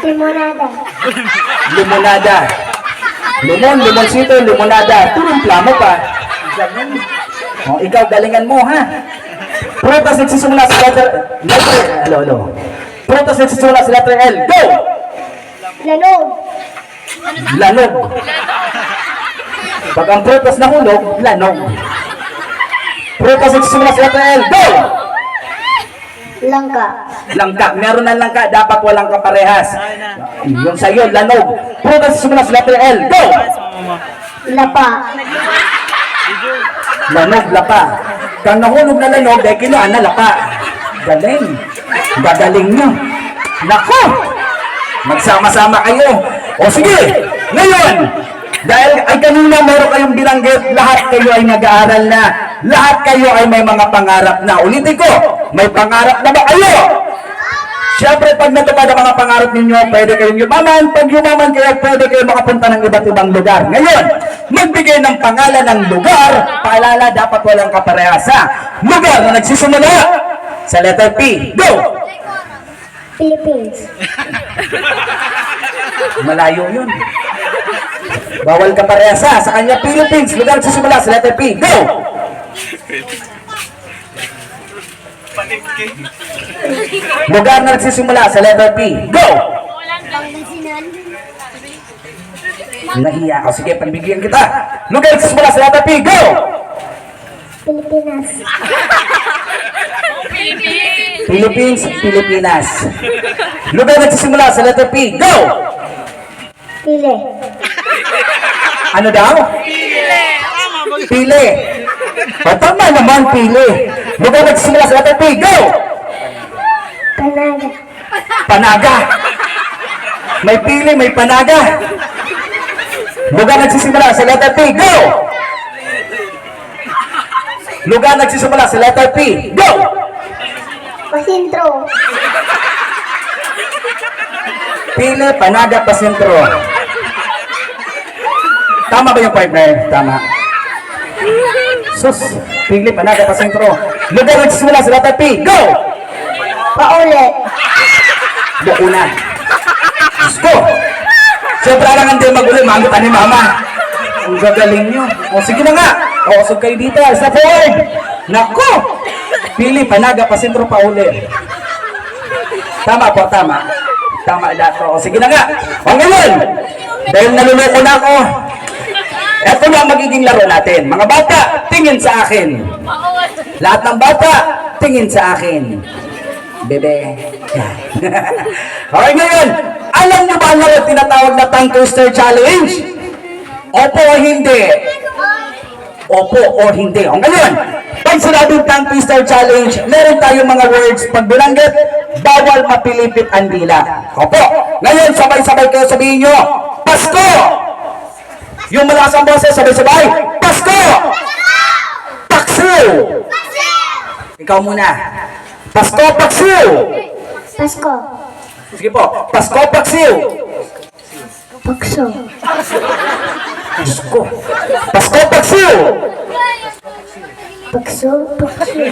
Limonada. Limonada. Limon, limonsito, limonada. Tulumpla mo pa. Ganun. O, ikaw, galingan mo, ha? Prutas nagsisimula sa letter Hello. Prutas nagsisimula sa letter L. Go! Lanog. Lanog. Pag ang prutas nahulog, lanog. Prutas nagsisimula sa letter L. Go! Langka. Langka. Meron na langka, dapat walang kaparehas. Yung sa'yo, lanog. Prutas nagsisimula sa letter L. Go! Lapa. Lanog, lapa. Kang nahulog na lanog, dahil kinuan na lapa. Galing. Gagaling nyo. Nako! Magsama-sama kayo. O sige, ngayon, dahil ay kanina meron kayong binanggit, lahat kayo ay nag-aaral na. Lahat kayo ay may mga pangarap na. Ulitin ko, may pangarap na ba kayo? Siyempre, pag natupad ang mga pangarap ninyo, pwede kayong yumaman. Pag yumaman kayo, pwede kayo makapunta ng iba't ibang lugar. Ngayon, magbigay ng pangalan ng lugar. Paalala, dapat walang kaparehasa. Lugar na nagsisimula sa letter P. Go! Philippines. Malayo yun. Bawal kaparehasa. Sa kanya, Philippines. Lugar nagsisimula sa letter P. Go! Lugar na nagsisimula sa letter P. Go! Nahiya ako. Sige, pagbigyan kita. Lugar nagsisimula sa letter P. Go! Pilipinas. Philippines, Pilipinas. Lugar nagsisimula sa letter P. Go! Chile. Ano daw? Pili. O, tama naman, pili. Lugar nagsisimula sa letter P. Go! Panaga. Panaga. May pili, may panaga. Lugar nagsisimula sa letter P. Go! Lugar nagsisimula sa letter P. Go! Pasintro. Pili, panaga, pasentro. Tama ba yung partner? Tama. Sus, pili, panaga, pasentro. Lugar nagsisimula sa letter P. Go! Paulit. Bukuna. Gusto. Siyempre lang hindi mag-uli, magutan ni mama. Ang gagaling nyo. O sige na nga. O, usog kayo dito. Sa forward. Nako! Pili, panaga, pasentro, pauli. Tama po, tama. Tama lahat. O sige na nga. O ngayon, dahil naluloko na ako, eto na ang magiging laro natin. Mga bata, tingin sa akin. Lahat ng bata, tingin sa akin. Bebe. Okay, ngayon, alam niyo ba ang laro tinatawag na tongue twister challenge? Opo o hindi? Opo o hindi. O ngayon, pag sinabing tongue twister challenge, meron tayong mga words. Pag binanggit, bawal mapilipit ang dila. Opo. Ngayon, sabay-sabay kayo sabihin nyo, Pasko! Yung malakas ang boses, sabay-sabay, Pasko! Paksiw! Ikaw muna. Pasko, paksiw! Pasko. Sige po, Pasko, paksiw! Pakso. Pasko. Pasko, paksiw! Pakso. Pakso.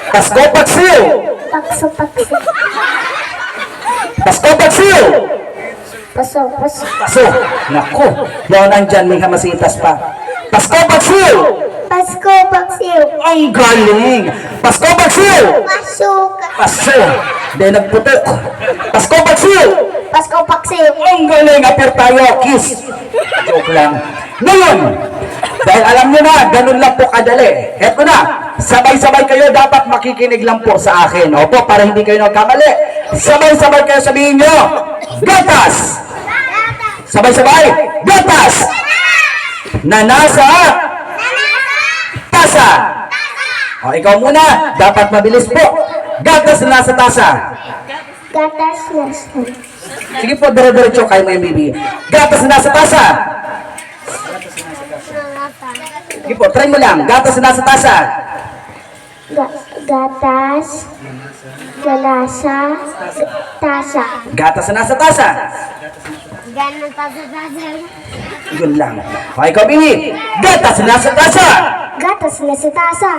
Pasko, paksiw! Pakso. Pakso. Pasko, paksiw! Paso. Paso. Paso. Naku, yan nandyan, may hamasitas pa. Pasko, paksiw! Pasko. Paksiw. Ang galing! Pasko, paksiw! Pasuka. Paso. Dahil nagputok. Pasko, paksiw! Pasko. Paksiw. Ang galing! Apir tayo, kiss! Joke lang. Ngayon, dahil alam nyo na, ganun lang po kadali. Eto na, sabay-sabay kayo, dapat makikinig lang po sa akin. Opo, para hindi kayo nagkamali. Sabay-sabay kayo sabihin nyo, gatas! Sabay-sabay, gatas! Na nasa tasa. O, ikaw muna, dapat mabilis po. Gatas na nasa tasa. Gatas nasa. Sige po, dire-diretso kayo mo yung bibi. Gatas na nasa tasa. Sige po, try mo lang. Gatas na nasa tasa. Gatas na nasa tasa. Gatas na nasa tasa. Ganon tasa. Yun lang. O, ikaw, Bibi. Gatas na nasa tasa. Gatas na sa tasa.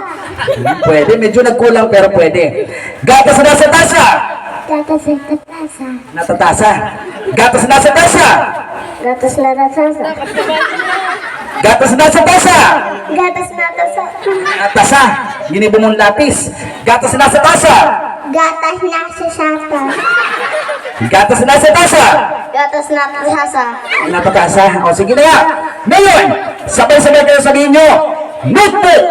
Pwede, medyo nagkulang pero pwede. Gatas na nasa tasa. Gatas na tasa. Natatasa. Gatas nasa tasa. Gatas na tasa. Gatas nasa tasa. Gatas na tasa. Tasa. Ginibo mong lapis. Gatas nasa tasa. Gatas na sasasa. Gatas nasa tasa. Gatas na tasa. Natatasa. O sige na nga. Ngayon, sabay-sabay kayo sabihin nyo. Notebook.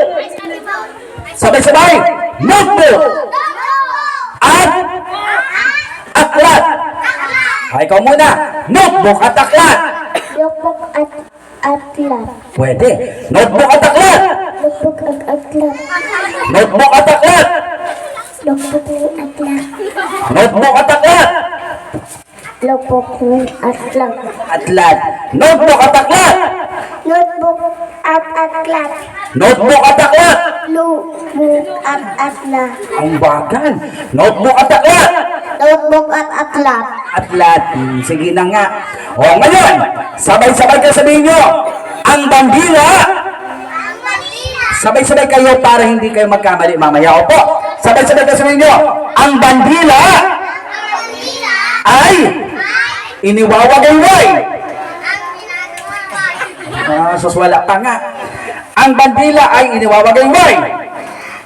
Sabay-sabay. Notebook. At aklat. Ay, ikaw muna. Notebook at aklat. Lupok at atlat. Pwede. Notebook at aklat. Lupok at atlat. Notebook at aklat. Lupok ng atlat. Notebook at aklat. Lupok ng atlat. Atlat. Notebook at aklat. Notebook at atlat. Notebook at aklat. Notebook at atlat. Ang bagal. Notebook at aklat. Notebook at atlat. Atlat. Sige na nga. O ngayon, sabay-sabay kayo sabihin nyo. Ang bandila. Sabay-sabay kayo para hindi kayo magkamali mamaya. Opo. Sabay-sabay kayo sabihin nyo. Ang bandila ay iniwawagayway. Sus, wala pa nga. Ang bandila ay iniwawagayway.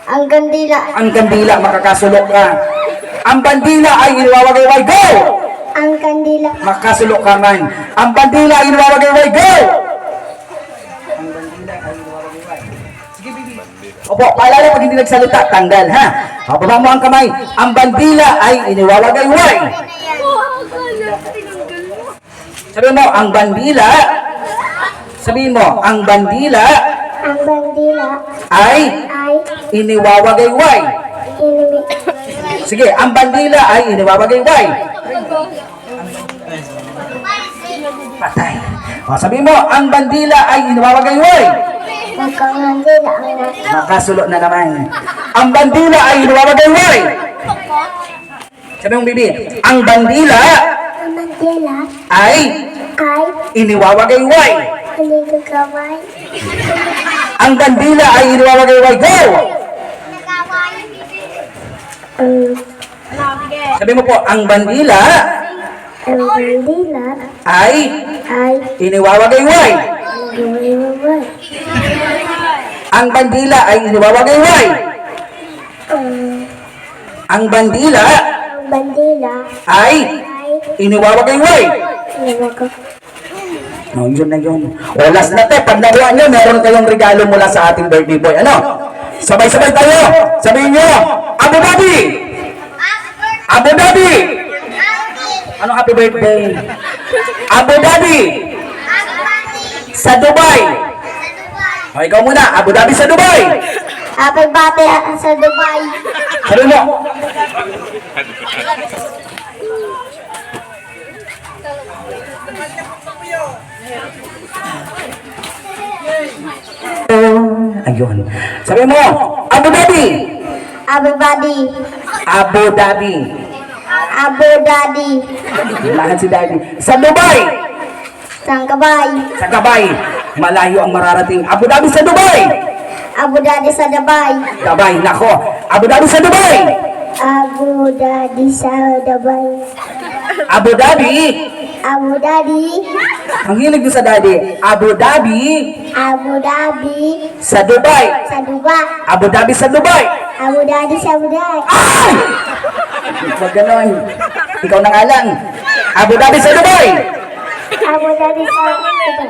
Ang gandila. Ang kandila, makakasulok ka. Ang bandila ay iniwawagayway. Go! Ang kandila. Makakasulok ka man. Ang bandila ay iniwawagayway. Go! Opo, paalala pag hindi nagsalita, tanggal ha. O, baba mo ang kamay. Ang bandila ay iniwawagayway. Sabihin mo, ang bandila. Sabihin mo, ang bandila Ang bandila ay ay iniwawagayway. inimi. Sige, ang bandila ay iniwawagayway. Patay. O, sabihin mo, ang bandila ay iniwawagayway. Magkakandila ang Makasulot na naman. Ang bandila ay iniwawagayway. Sabi mong bibi, ang bandila ang bandila ay ay iniwawagayway. hindi gagawin. Ang bandila ay iniwawagayway. Go! Sabi mo po, ang bandila Ang bandila ay ay iniwawagayway. gawin. Ang bandila ay iniwawagayway. Ang bandila Ang bandila ay ay iniwawagayway. inawag. No, yun na yun. O, last na te, pag nakuha nyo, meron kayong regalo mula sa ating birthday boy. Ano? Sabay-sabay tayo. Sabihin nyo, Abu Dhabi! Abu Dhabi! Ano happy birthday? Abu Dhabi! Sa Dubai! O, ikaw muna, Abu Dhabi sa Dubai! Happy birthday sa Dubai. Sabi mo, ayun. Sabi mo, Abu Dhabi! Abu Dhabi. Abu Dhabi. Abu Dhabi. Lahat si Daddy. Sa Dubai! Sangkabay. Sa Gabay. Malayo ang mararating. Abu Dhabi sa Dubai! Abu Dhabi sa Dubai. Gabay, nako. Abu Dhabi sa Dubai! Abu Dhabi sa Dubai. Abu Dhabi! Abu Dhabi. Ang hilig nyo sa Daddy. Abu Dhabi Abu Dhabi sa Dubai. sa Dubai. Abu Dhabi sa Dubai. Abu Dhabi sa Dubai. Ay! Huwag ganon. Ikaw na nga lang. Abu Dhabi sa Dubai. Abu Dhabi sa Dubai.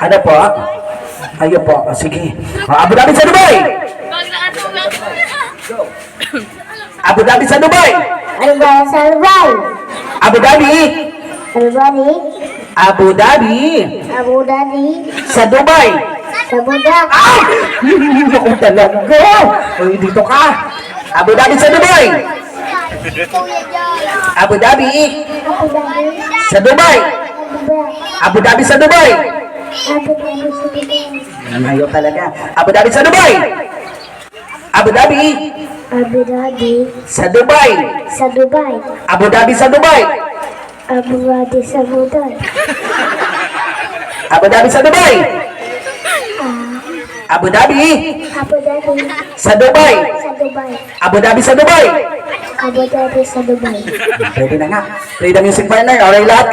Ano po? Ayun po. O, sige. O, Abu Dhabi sa Dubai. Abu Dhabi sa Dubai. Abu Dhabi sa Dubai. Abu Dhabi. Abu Dhabi. Abu Dhabi Abu Dhabi sa Dubai. sa Dubai. Ay! Ako talaga. Uy, dito ka. Abu Dhabi sa Dubai. Abu Dhabi Abu Dhabi sa Dubai. Dubai. Abu Dhabi sa Dubai. Abu Dhabi sa Dubai. Ayaw talaga. Abu Dhabi sa Dubai. Abu Dhabi Abu Dhabi sa Dubai. sa Dubai. Abu Dhabi sa Dubai. Abu Dhabi sa Dubai. Abu Dhabi sa Dubai. Abu Dhabi Abu Dhabi sa Dubai. sa Dubai. Abu Dhabi sa Dubai. Abu Dhabi sa Dubai. Pwede na nga. Play the music partner. Okay, lahat